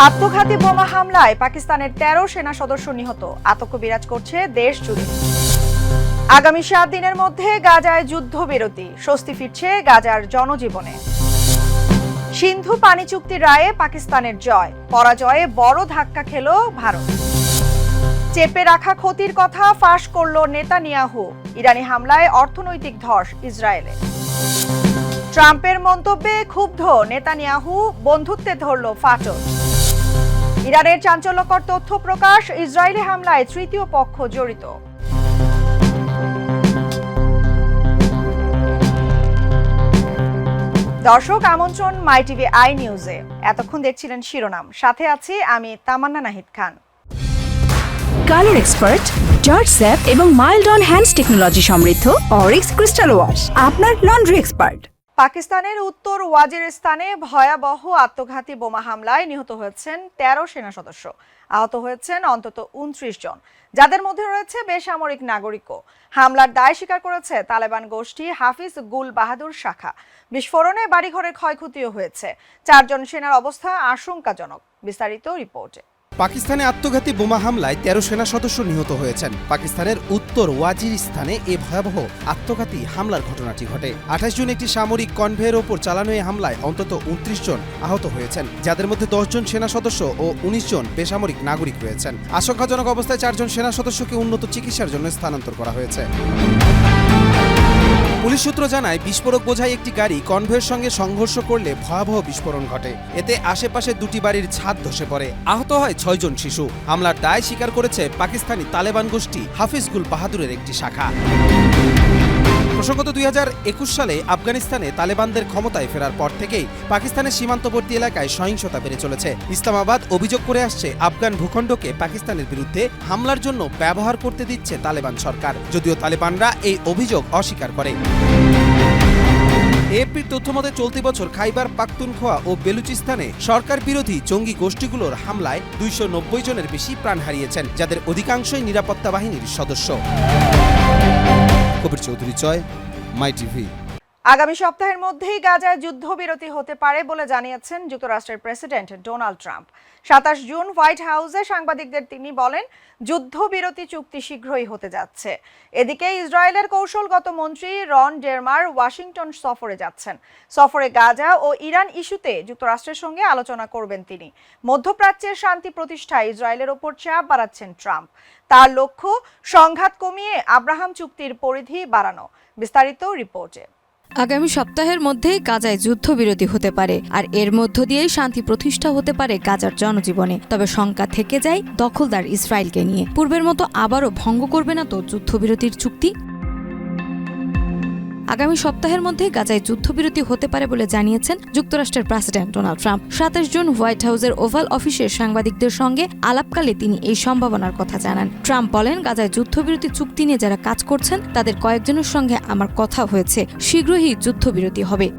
আত্মঘাতী বোমা হামলায় পাকিস্তানের ১৩ সেনা সদস্য নিহত, আতঙ্ক বিরাজ করছে দেশ জুড়ে। আগামী ৭ দিনের মধ্যে গাজায় যুদ্ধবিরতি, স্বস্তি ফিরছে গাজার জনজীবনে। সিন্ধু পানি চুক্তির রায়ে পাকিস্তানের জয়, পরাজয়ে বড় ধাক্কা খেল ভারত। চেপে রাখা ক্ষতির কথা ফাঁস করল নেতানিয়াহু, ইরানি হামলায় অর্থনৈতিক ধস ইসরায়েলে। ট্রাম্পের মন্তব্যে ক্ষুব্ধ নেতানিয়াহু, বন্ধুত্বে ধরল ফাটল। ইরানের চাঞ্চল্যকর তথ্য প্রকাশ, ইসরায়েলি হামলায় তৃতীয় পক্ষ জড়িত। দর্শক, আমন্ত্রণ মাই টিভি আই নিউজে। এতক্ষণ দেখছিলেন শিরোনাম, সাথে আছি আমি তামান্না নাহিদ খান। কালার এক্সপার্ট, জর্জ স্যাপ এবং মাইল্ড অন হ্যান্ডস টেকনোলজি সমৃদ্ধ অরিক্স ক্রিস্টাল ওয়াশ আপনার লন্ড্রি এক্সপার্ট। পাকিস্তানের উত্তর ওয়াজিরিস্তানে ভয়াবহ আত্মঘাতী বোমা হামলায় নিহত হয়েছেন ১৩ সেনা সদস্য, আহত হয়েছেন অন্তত ২৯ জন, যাদের মধ্যে রয়েছে বেসামরিক নাগরিকও। হামলার দায় স্বীকার করেছে তালেবান গোষ্ঠী হাফিজ গুল বাহাদুর শাখা। বিস্ফোরণে বাড়িঘরের ক্ষয়ক্ষতিও হয়েছে। ৪ জন সেনার অবস্থা আশঙ্কাজনক। বিস্তারিত রিপোর্টে। পাকিস্তানে আত্মঘাতী বোমা হামলায় ১৩ সেনা সদস্য নিহত হয়েছেন। পাকিস্তানের উত্তর ওয়াজিরিস্তানে এ ভয়াবহ আত্মঘাতী হামলার ঘটনাটি ঘটে। ২৮ জুন একটি সামরিক কনভেয়ের ওপর চালানো এই হামলায় অন্তত ২৯ জন আহত হয়েছেন, যাদের মধ্যে ১০ জন সেনা সদস্য ও ১৯ জন বেসামরিক নাগরিক রয়েছেন। আশঙ্কাজনক অবস্থায় ৪ জন সেনা সদস্যকে উন্নত চিকিৎসার জন্য স্থানান্তর করা হয়েছে। পুলিশ সূত্র জানায়, বিস্ফোরক বোঝাই একটি গাড়ি কনভয়ের সঙ্গে সংঘর্ষ করলে ভয়াবহ বিস্ফোরণ ঘটে। এতে আশেপাশে দুটি বাড়ির ছাদ ধসে পড়ে। আহত হয় ৬ জন শিশু। হামলার দায় স্বীকার করেছে পাকিস্তানি তালেবান গোষ্ঠী হাফিজ গুল বাহাদুরের একটি শাখা। প্রসঙ্গত ২০২১ সালে আফগানিস্তানে তালেবানদের ক্ষমতায় ফেরার পর থেকেই পাকিস্তানের সীমান্তবর্তী এলাকায় সহিংসতা বেড়ে চলেছে। ইসলামাবাদ অভিযোগ করে আসছে, আফগান ভূখণ্ডকে পাকিস্তানের বিরুদ্ধে হামলার জন্য ব্যবহার করতে দিচ্ছে তালেবান সরকার, যদিও তালেবানরা এই অভিযোগ অস্বীকার করে। এএফপির তথ্যমতে চলতি বছর খাইবার পাখতুনখোয়া ও বেলুচিস্তানে সরকার বিরোধী জঙ্গি গোষ্ঠীগুলোর হামলায় ২৯০ জনের বেশি প্রাণ হারিয়েছেন, যাদের অধিকাংশই নিরাপত্তা বাহিনীর সদস্য। কবির চৌধুরী চয়, মাই টিভি। আগামী সপ্তাহের মধ্যেই গাজায় যুদ্ধবিরতি হতে পারে বলে জানিয়েছেন যুক্তরাষ্ট্রের president Donald Trump. ২৭ June white হাউসে সাংবাদিকদের তিনি বলেন, যুদ্ধবিরতি চুক্তি শীঘ্রই হতে যাচ্ছে। এদিকে ইসরায়েলের কৌশলগত মন্ত্রী রন ডেরমার ওয়াশিংটন সফরে যাচ্ছেন। সফরে গাজা ও ইরান ইস্যুতে যুক্তরাষ্ট্রের সঙ্গে আলোচনা করবেন তিনি। মধ্যপ্রাচ্যের শান্তি প্রতিষ্ঠায় ইসরায়েলের ওপর চাপ বাড়াচ্ছেন ট্রাম্প। তার লক্ষ্য সংঘাত কমিয়ে আব্রাহাম চুক্তির পরিধি বাড়ানো। বিস্তারিত রিপোর্টে। আগামী সপ্তাহের মধ্যেই গাজায় যুদ্ধবিরতি হতে পারে, আর এর মধ্য দিয়েই শান্তি প্রতিষ্ঠা হতে পারে গাজার জনজীবনে। তবে শঙ্কা থেকে যায় দখলদার ইসরায়েলকে নিয়ে। পূর্বের মতো আবারও ভঙ্গ করবে না তো যুদ্ধবিরতির চুক্তি? আগামী সপ্তাহের মধ্যে গাজায় যুদ্ধবিরতি হতে পারে বলে জানিয়েছেন যুক্তরাষ্ট্রের president Donald Trump. ২৭ June white হাউসের ওভাল অফিসে সাংবাদিকদের সঙ্গে আলাপকালে তিনি এই সম্ভাবনার কথা জানান। ট্রাম্প বলেন, গাজায় যুদ্ধবিরতি চুক্তি নিয়ে যারা কাজ করছেন তাদের কয়েকজনের সঙ্গে আমার কথা হয়েছে, শীঘ্রই যুদ্ধবিরতি হবে।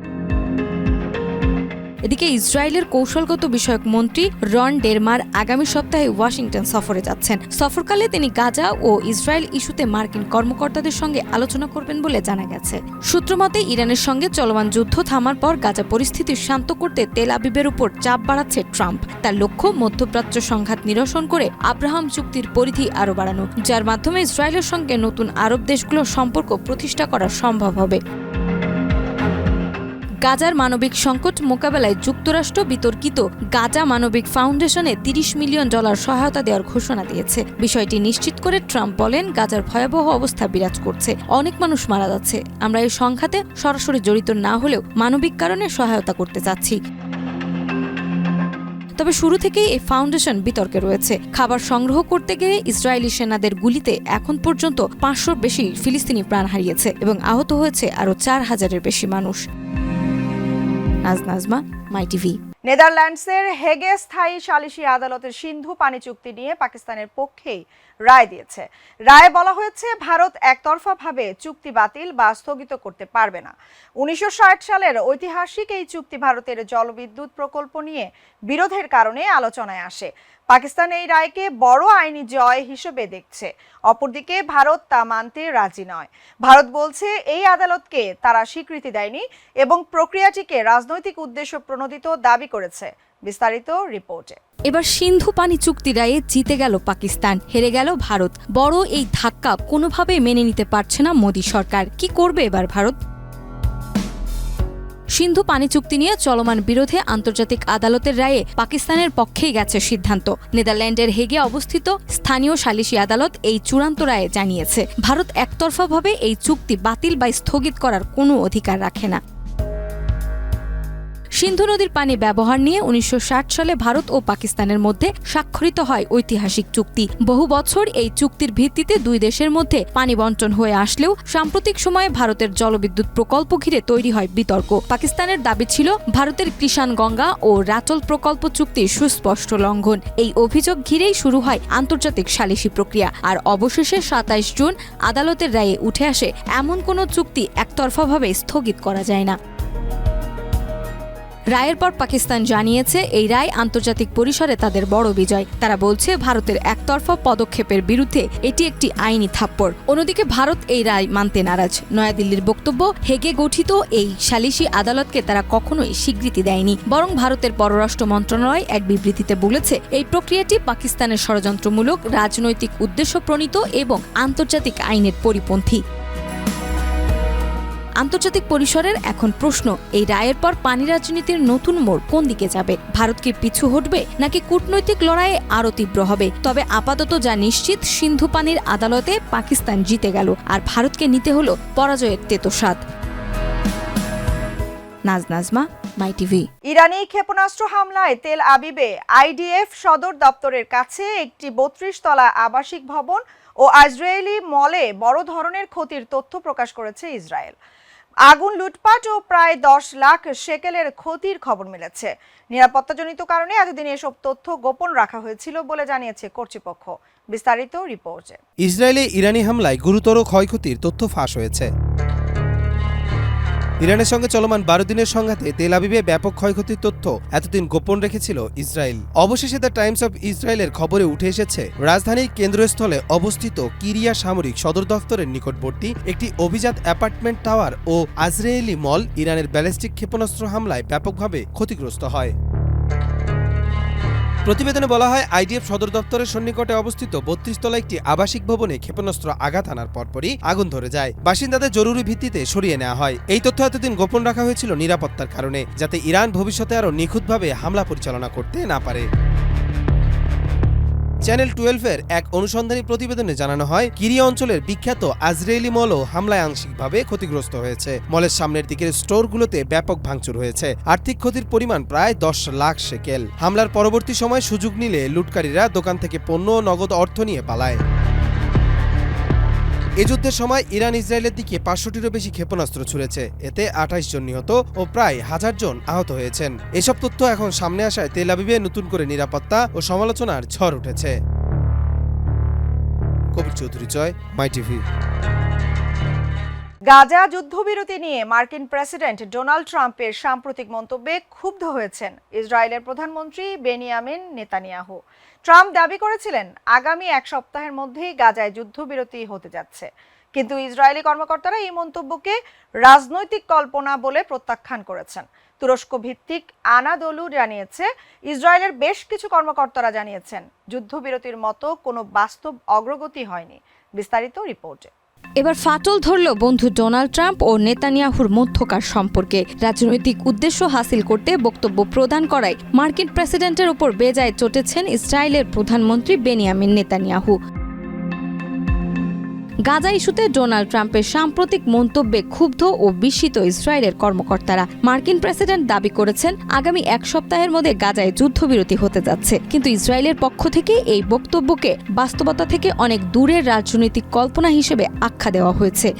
এদিকে ইসরায়েলের কৌশলগত বিষয়ক মন্ত্রী রন ডেরমার আগামী সপ্তাহে ওয়াশিংটন সফরে যাচ্ছেন। সফরকালে তিনি গাজা ও ইসরায়েল ইস্যুতে মার্কিন কর্মকর্তাদের সঙ্গে আলোচনা করবেন বলে জানা গেছে। সূত্রমতে, ইরানের সঙ্গে চলমান যুদ্ধ থামার পর গাজা পরিস্থিতি শান্ত করতে তেল আবিবের উপর চাপ বাড়াচ্ছে ট্রাম্প। তার লক্ষ্য মধ্যপ্রাচ্য সংঘাত নিরসন করে আব্রাহাম চুক্তির পরিধি আরও বাড়ানো, যার মাধ্যমে ইসরায়েলের সঙ্গে নতুন আরব দেশগুলোর সম্পর্ক প্রতিষ্ঠা করা সম্ভব হবে। গাজার মানবিক সংকট মোকাবেলায় যুক্তরাষ্ট্র বিতর্কিত গাজা মানবিক ফাউন্ডেশনে $30 মিলিয়ন সহায়তা দেওয়ার ঘোষণা দিয়েছে। বিষয়টি নিশ্চিত করে ট্রাম্প বলেন, গাজার ভয়াবহ অবস্থা বিরাজ করছে, অনেক মানুষ মারা যাচ্ছে। আমরা এই সংঘাতে সরাসরি জড়িত না হলেও মানবিক কারণে সহায়তা করতে চাচ্ছি। তবে শুরু থেকেই এই ফাউন্ডেশন বিতর্কে রয়েছে। খাবার সংগ্রহ করতে গিয়ে ইসরায়েলি সেনাদের গুলিতে এখন পর্যন্ত ৫০০-র বেশি ফিলিস্তিনি প্রাণ হারিয়েছে এবং আহত হয়েছে আরও ৪,০০০-এর বেশি মানুষ। নাজমা, মাই টিভি। নেদারল্যান্ডসের হেগে স্থায়ী সালিসি আদালতের সিন্ধু পানি চুক্তি নিয়ে পাকিস্তানের পক্ষেই রায় দিয়েছে। রায়ে বলা হয়েছে, ভারত একতরফাভাবে চুক্তি বাতিল বা স্থগিত করতে পারবে না। ১৯৬০ সালের ঐতিহাসিক এই চুক্তি ভারতের জলবিদ্যুৎ প্রকল্প নিয়ে বিরোধের কারণে আলোচনায় আসে। পাকিস্তান এই রায়কে বড় আইনি জয় হিসেবে দেখছে। অপরদিকে ভারত তা মানতে রাজি নয়। ভারত বলছে, এই আদালতকে তারা স্বীকৃতি দেয়নি এবং প্রক্রিয়াটিকে রাজনৈতিক উদ্দেশ্য প্রণোদিত দাবি করেছে। বিস্তারিত রিপোর্টে। এবার সিন্ধু পানি চুক্তি রায়ে জিতে গেল পাকিস্তান, হেরে গেল ভারত। বড় এই ধাক্কা কোনোভাবেই মেনে নিতে পারছে না মোদী সরকার। কি করবে এবার ভারত? সিন্ধু পানি চুক্তি নিয়ে চলমান বিরোধে আন্তর্জাতিক আদালতের রায়ে পাকিস্তানের পক্ষেই গেছে সিদ্ধান্ত। নেদারল্যান্ডের হেগে অবস্থিত স্থানীয় সালিসি আদালত এই চূড়ান্ত রায়ে জানিয়েছে, ভারত একতরফাভাবে এই চুক্তি বাতিল বা স্থগিত করার কোনো অধিকার রাখে না। সিন্ধু নদীর পানি ব্যবহার নিয়ে ১৯৬০ সালে ভারত ও পাকিস্তানের মধ্যে স্বাক্ষরিত হয় ঐতিহাসিক চুক্তি। বহু বছর এই চুক্তির ভিত্তিতে দুই দেশের মধ্যে পানি বণ্টন হয়ে আসলেও সাম্প্রতিক সময়ে ভারতের জলবিদ্যুৎ প্রকল্প ঘিরে তৈরি হয় বিতর্ক। পাকিস্তানের দাবি ছিল ভারতের কিষান গঙ্গা ও রাটল প্রকল্প চুক্তির সুস্পষ্ট লঙ্ঘন। এই অভিযোগ ঘিরেই শুরু হয় আন্তর্জাতিক সালিসি প্রক্রিয়া। আর অবশেষে ২৭ জুন আদালতের রায়ে উঠে আসে, এমন কোনো চুক্তি একতরফাভাবে স্থগিত করা যায় না। রায়ের পর পাকিস্তান জানিয়েছে এই রায় আন্তর্জাতিক পরিসরে তাদের বড় বিজয়। তারা বলছে ভারতের একতরফা পদক্ষেপের বিরুদ্ধে এটি একটি আইনি থাপ্পড়। অন্যদিকে ভারত এই রায় মানতে নারাজ। নয়াদিল্লির বক্তব্য, হেগে গঠিত এই সালিসি আদালতকে তারা কখনোই স্বীকৃতি দেয়নি। বরং ভারতের পররাষ্ট্র মন্ত্রণালয় এক বিবৃতিতে বলেছে, এই প্রক্রিয়াটি পাকিস্তানের ষড়যন্ত্রমূলক, রাজনৈতিক উদ্দেশ্য প্রণীত এবং আন্তর্জাতিক আইনের পরিপন্থী। আন্তর্জাতিক পরিসরের এখন প্রশ্ন, এই রায়ের পর পানি রাজনীতির নতুন মোড় কোন দিকে যাবে? ভারত কি পিছু হটবে নাকি কূটনৈতিক লড়াইয়ে আরও তীব্র হবে? তবে আপাতত যা নিশ্চিত, সিন্ধু পানির আদালতে পাকিস্তান জিতে গেল আর ভারতকে নিতে হলো পরাজয়ের তেতো স্বাদ। নাজমা, মাই টিভি। ইরানি ক্ষেপণাস্ত্র হামলায় তেল আবিবে আইডিএফ সদর দপ্তরের কাছে একটি ৩২ তলা আবাসিক ভবন ও ইসরায়েলি মলে বড় ধরনের ক্ষতির তথ্য প্রকাশ করেছে ইসরায়েল। আগুন, লুটপাট ও প্রায় ১০ লাখ শেকেলের ক্ষতির খবর মিলেছে। নিরাপত্তাজনিত কারণে এতদিন এসব তথ্য গোপন রাখা হয়েছিল বলে জানিয়েছে কর্তৃপক্ষ। বিস্তারিত রিপোর্টে। ইসরায়েলে ইরানি হামলায় গুরুতর ক্ষয়ক্ষতির তথ্য ফাঁস হয়েছে। ইরানের সঙ্গে চলমান ১২ দিনের সংঘাতে তেল আবিবে ব্যাপক ক্ষয়ক্ষতির তথ্য এতদিন গোপন রেখেছিল ইসরায়েল। অবশেষে দ্য টাইমস অব ইসরায়েলের খবরে উঠে এসেছে, রাজধানীর কেন্দ্রস্থলে অবস্থিত কিরিয়া সামরিক সদর দফতরের নিকটবর্তী একটি অভিজাত অ্যাপার্টমেন্ট টাওয়ার ও ইসরায়েলি মল ইরানের ব্যালিস্টিক ক্ষেপণাস্ত্র হামলায় ব্যাপকভাবে ক্ষতিগ্রস্ত হয়। প্রতিবেদনে বলা হয়, আইডিএফ সদর দপ্তরের সন্নিকটে অবস্থিত ৩২ তলা একটি আবাসিক ভবনে ক্ষেপণাস্ত্র আঘাত হানার পরপরই আগুন ধরে যায়। বাসিন্দাদের জরুরি ভিত্তিতে সরিয়ে নেওয়া হয়। এই তথ্য এতদিন গোপন রাখা হয়েছিল নিরাপত্তার কারণে, যাতে ইরান ভবিষ্যতে আরও নিখুঁতভাবে হামলা পরিচালনা করতে না পারে। চ্যানেল 12-এর এক অনুসন্ধানী প্রতিবেদনে জানানো হয়, কিরিয়া অঞ্চলের বিখ্যাত ইসরায়েলি মলও হামলায় আংশিকভাবে ক্ষতিগ্রস্ত হয়েছে। মলের সামনের দিকের স্টোরগুলোতে ব্যাপক ভাঙচুর হয়েছে। আর্থিক ক্ষতির পরিমাণ প্রায় ১০ লাখ শেকেল। হামলার পরবর্তী সময় সুযোগ নিলে লুটকারীরা দোকান থেকে পণ্য ও নগদ অর্থ নিয়ে পালায়। এ যুদ্ধের সময় ইরান ইসরায়েলের দিকে ৫০০টিরও বেশি ক্ষেপণাস্ত্র ছুড়েছে। এতে ২৮ জন নিহত ও প্রায় ১০০০ জন আহত হয়েছেন। এসব তথ্য এখন সামনে আসায় তেল আবিবে নতুন করে নিরাপত্তা ও সমালোচনার ঝড় উঠেছে। কবির চৌধুরী জয়, মাই টিভি। গাজা যুদ্ধবিরতি নিয়ে মার্কিন প্রেসিডেন্ট ডোনাল্ড ট্রাম্পের সাম্প্রতিক মন্তব্যে ক্ষুব্ধ হয়েছেন ইসরায়েলের প্রধানমন্ত্রী বেনিয়ামিন নেতানিয়াহু। ট্রাম্প দাবি করেছিলেন, আগামী এক সপ্তাহের মধ্যেই গাজায় যুদ্ধবিরতি হতে যাচ্ছে। কিন্তু ইসরায়েলি কর্মকর্তারা এই মন্তব্যকে রাজনৈতিক কল্পনা বলে প্রত্যাখ্যান করেছেন। তুরস্ক ভিত্তিক আনাদোলু জানিয়েছে, ইসরায়েলের বেশ কিছু কর্মকর্তারা জানিয়েছেন, যুদ্ধবিরতির মতো কোনো বাস্তব অগ্রগতি হয়নি। বিস্তারিত রিপোর্টে। এবার ফাটল ধরল বন্ধু ডোনাল্ড ট্রাম্প ও নেতানিয়াহুর মধ্যকার সম্পর্কে। রাজনৈতিক উদ্দেশ্য হাসিল করতে বক্তব্য প্রদান করায় মার্কিন প্রেসিডেন্টের ওপর বেজায় চটেছেন ইসরায়েলের প্রধানমন্ত্রী বেনিয়ামিন নেতানিয়াহু। গাজা ইস্যুতে ডোনাল্ড ট্রাম্পের সাম্প্রতিক মন্তব্যে ক্ষুব্ধ ও বিস্মিত ইসরায়েলের কর্মকর্তারা। মার্কিন প্রেসিডেন্ট দাবি করেছেন, আগামী এক সপ্তাহের মধ্যে গাজায় যুদ্ধবিরতি হতে যাচ্ছে। কিন্তু ইসরায়েলের পক্ষ থেকে এই বক্তব্যকে বাস্তবতা থেকে অনেক দূরের রাজনৈতিক কল্পনা হিসেবে আখ্যা দেওয়া হয়েছে।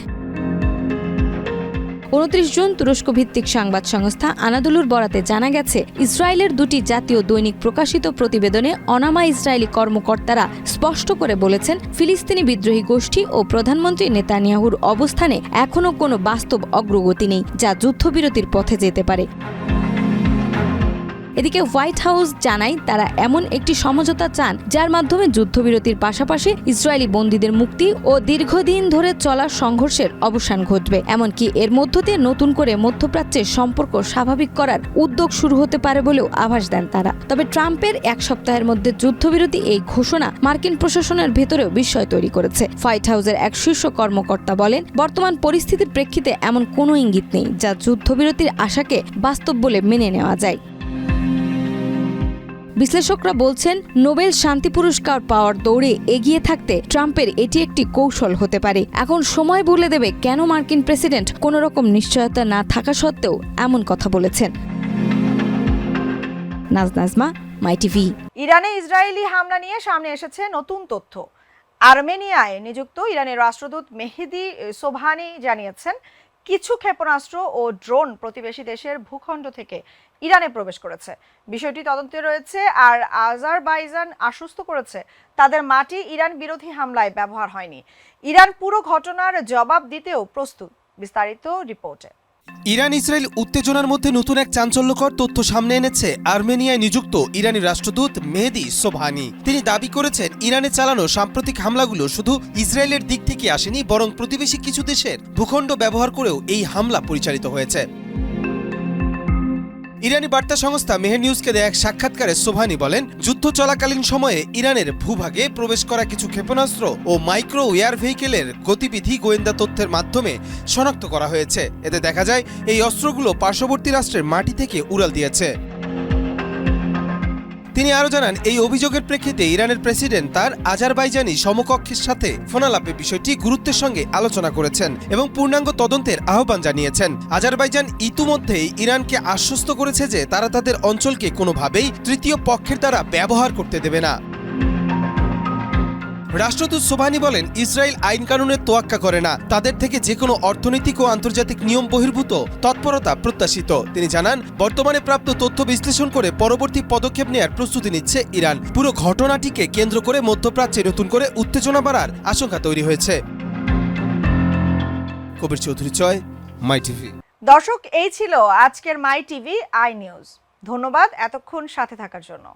২৯ জুন তুরস্ক ভিত্তিক সংবাদ সংস্থা আনাদোলুর বরাতে জানা গেছে, ইসরায়েলের দুটি জাতীয় দৈনিক প্রকাশিত প্রতিবেদনে অনামা ইসরায়েলি কর্মকর্তারা স্পষ্ট করে বলেছেন, ফিলিস্তিনি বিদ্রোহী গোষ্ঠী ও প্রধানমন্ত্রী নেতানিয়াহুর অবস্থানে এখনও কোনো বাস্তব অগ্রগতি নেই, যা যুদ্ধবিরতির পথে যেতে পারে। এদিকে হোয়াইট হাউস জানায় তারা এমন একটি সমঝোতা চান যার মাধ্যমে যুদ্ধবিরতির পাশাপাশি ইসরায়েলি বন্দীদের মুক্তি ও দীর্ঘদিন ধরে চলা সংঘর্ষের অবসান ঘটবে। এমনকি এর মধ্য দিয়ে নতুন করে মধ্যপ্রাচ্যের সম্পর্ক স্বাভাবিক করার উদ্যোগ শুরু হতে পারে বলেও আভাস দেন তারা। তবে ট্রাম্পের এক সপ্তাহের মধ্যে যুদ্ধবিরতি এই ঘোষণা মার্কিন প্রশাসনের ভেতরেও বিস্ময় তৈরি করেছে। হোয়াইট হাউসের এক শীর্ষ কর্মকর্তা বলেন, বর্তমান পরিস্থিতির প্রেক্ষিতে এমন কোনো ইঙ্গিত নেই যা যুদ্ধবিরতির আশাকে বাস্তব বলে মেনে নেওয়া যায়। বিশ্লেষকরা বলছেন, নোবেল শান্তি পুরস্কার পাওয়ার দৌড়ে এগিয়ে থাকতে ট্রাম্পের এটি একটি কৌশল হতে পারে। এখন সময় বলে দেবে কেন মার্কিন প্রেসিডেন্ট কোনো রকম নিশ্চয়তা না থাকা সত্ত্বেও এমন কথা বলেছেন। নাজমা, মাই টিভি। ইরানে ইসরায়েলি হামলা নিয়ে সামনে এসেছে নতুন তথ্য। আর্মেনিয়ায় নিযুক্ত ইরানের রাষ্ট্রদূত মেহেদি সোবহানি জানিয়েছেন, কিছু ক্ষেপণাস্ত্র ও ড্রোন প্রতিবেশী দেশের ভূখণ্ড থেকে ইরানে প্রবেশ করেছে। বিষয়টি তদন্তে রয়েছে। আর আজারবাইজান আশ্বস্ত করেছে তাদের মাটি ইরান বিরোধী হামলায় ব্যবহার হয়নি। ইরান পুরো ঘটনার জবাব দিতেও প্রস্তুত। বিস্তারিত রিপোর্টে। ইরান ইসরায়েল উত্তেজনার মধ্যে নতুন এক চাঞ্চল্যকর তথ্য সামনে এনেছে আর্মেনিয়ায় নিযুক্ত ইরানি রাষ্ট্রদূত মেহেদি সোবহানি। তিনি দাবি করেছেন, ইরানে চালানো সাম্প্রতিক হামলাগুলো শুধু ইসরায়েলের দিক থেকে আসেনি, বরং প্রতিবেশী কিছু দেশের ভূখণ্ড ব্যবহার করেও এই হামলা পরিচালিত হয়েছে। ইরানি বার্তা সংস্থা মেহের নিউজকে দেয়া এক সাক্ষাৎকারে সোবহানি বলেন, যুদ্ধ চলাকালীন সময়ে ইরানের ভূভাগে প্রবেশ করা কিছু ক্ষেপণাস্ত্র ও মাইক্রো এয়ার ভেহিকেলের গতিবিধি গোয়েন্দা তথ্যের মাধ্যমে শনাক্ত করা হয়েছে। এতে দেখা যায় এই অস্ত্রগুলো পার্শ্ববর্তী রাষ্ট্রের মাটি থেকে উড়াল দিয়েছে। তিনি আরও জানান, এই অভিযোগের প্রেক্ষিতে ইরানের প্রেসিডেন্ট তার আজারবাইজানি সমকক্ষের সাথে ফোনালাপে বিষয়টি গুরুত্বের সঙ্গে আলোচনা করেছেন এবং পূর্ণাঙ্গ তদন্তের আহ্বান জানিয়েছেন। আজারবাইজান ইতিমধ্যেই ইরানকে আশ্বস্ত করেছে যে তারা তাদের অঞ্চলকে কোনোভাবেই তৃতীয় পক্ষের দ্বারা ব্যবহার করতে দেবে না। রাষ্ট্রদূত সোবহানি বলেন, ইসরায়েল আইন কানুনের তোয়াক্কা করে না, তাদের থেকে যে কোনো অর্থনৈতিক ও আন্তর্জাতিক নিয়ম বহির্ভূত তৎপরতা প্রত্যাশিত। তিনি জানান, বর্তমানে প্রাপ্ত তথ্য বিশ্লেষণ করে পরবর্তী পদক্ষেপ নেয়ার প্রস্তুতি নিচ্ছে ইরান। পুরো ঘটনাটিকে কেন্দ্র করে মধ্যপ্রাচ্যে নতুন করে উত্তেজনা বাড়ার আশঙ্কা তৈরি হয়েছে। কবির চৌধুরী চয়, মাই টিভি। দর্শক, এই ছিল আজকের মাই টিভি আই নিউজ। ধন্যবাদ এতক্ষণ সাথে থাকার জন্য।